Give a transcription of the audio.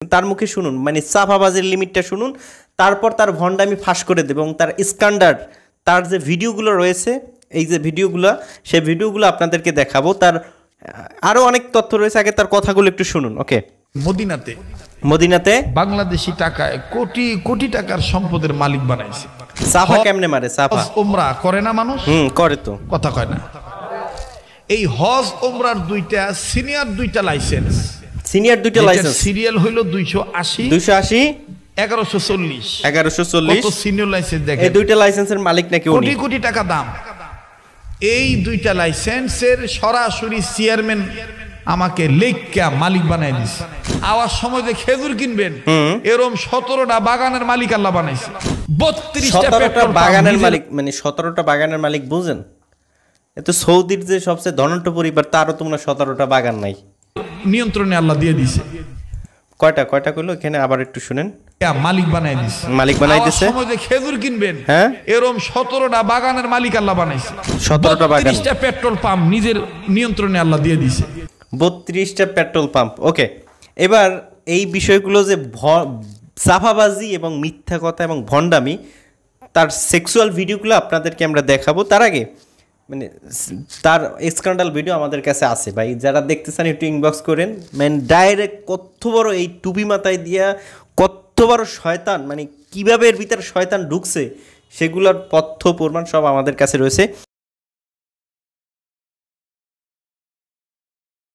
তার মুখে শুনুন, মানে সাফাবাজের লিমিটটা শুনুন, তারপর তার ভণ্ডামি ফাঁস করে দেবে এবং তার স্ট্যান্ডার্ড, তার যে ভিডিওগুলো রয়েছে, এই যে ভিডিওগুলো, সেই ভিডিওগুলো আপনাদেরকে দেখাবো। তার আরও অনেক তথ্য রয়েছে, আগে তার কথাগুলো একটু শুনুন। ওকে। মদিনাতে বাংলাদেশি টাকায় কোটি কোটি টাকার সম্পদের মালিক বানাইছে। সাফা কেমনে মারে? সাফা উমরা করে না মানুষ? করে তো, কথা কয় না। এই হজ উমরার দুইটা সিনিয়র দুইটা লাইসেন্স, সিরিয়াল হইল 280 1140 1140 কত সিনিয়র লাইসেন্স দেখেন। এই দুইটা লাইসেন্সের মালিক নাকি উনি, কোটি কোটি টাকা দাম। এই দুইটা লাইসেন্সের সরাসরি চেয়ারম্যান আমাকে লেখা মালিক বানাই দিছে। আওয়ার সময় যে খেজুর কিনবেন এরকম 17টা বাগানের মালিক আল্লাহ বানাইছে। 32টা বাগানের মালিক, মানে 17টা বাগানের মালিক বুঝেন? এত সৌদির যে সবচেয়ে ধনট্ট পরিবার, তারও তোমরা 17টা বাগান নাই, নিয়ন্ত্রণে আল্লাহ দিয়ে দিছে। কয়টা কইলো এখানে আবার একটু শুনেন। মালিক বানাই দিছে, মালিক বানাই দিছে। সময় যে খেজুর কিনবেন হ্যাঁ এরকম 17টা বাগানের মালিক আল্লাহ বানাইছে। 17টা বাগান, 32টা পেট্রোল পাম্প নিজের নিয়ন্ত্রণে আল্লাহ দিয়ে দিছে। 32টা পেট্রোল পাম্প। ওকে, এবার এই বিষয়গুলো যে সাফাবাজি এবং মিথ্যা কথা এবং ভণ্ডামি, তার সেক্সুয়াল ভিডিওগুলো আপনাদেরকে আমরা দেখাবো। তার আগে মানে তার স্ক্যান্ডাল ভিডিও আমাদের কাছে আছে ভাই, যারা দেখতে চান একটু ইনবক্স করেন। মানে ডাইরেক্ট কত বড় এই টুপি মাথায় দিয়া কত বড় শয়তান, মানে কিভাবে এর ভিতরে শয়তান ঢুকছে, সেগুলোর তথ্য প্রমাণ সব আমাদের কাছে রয়েছে।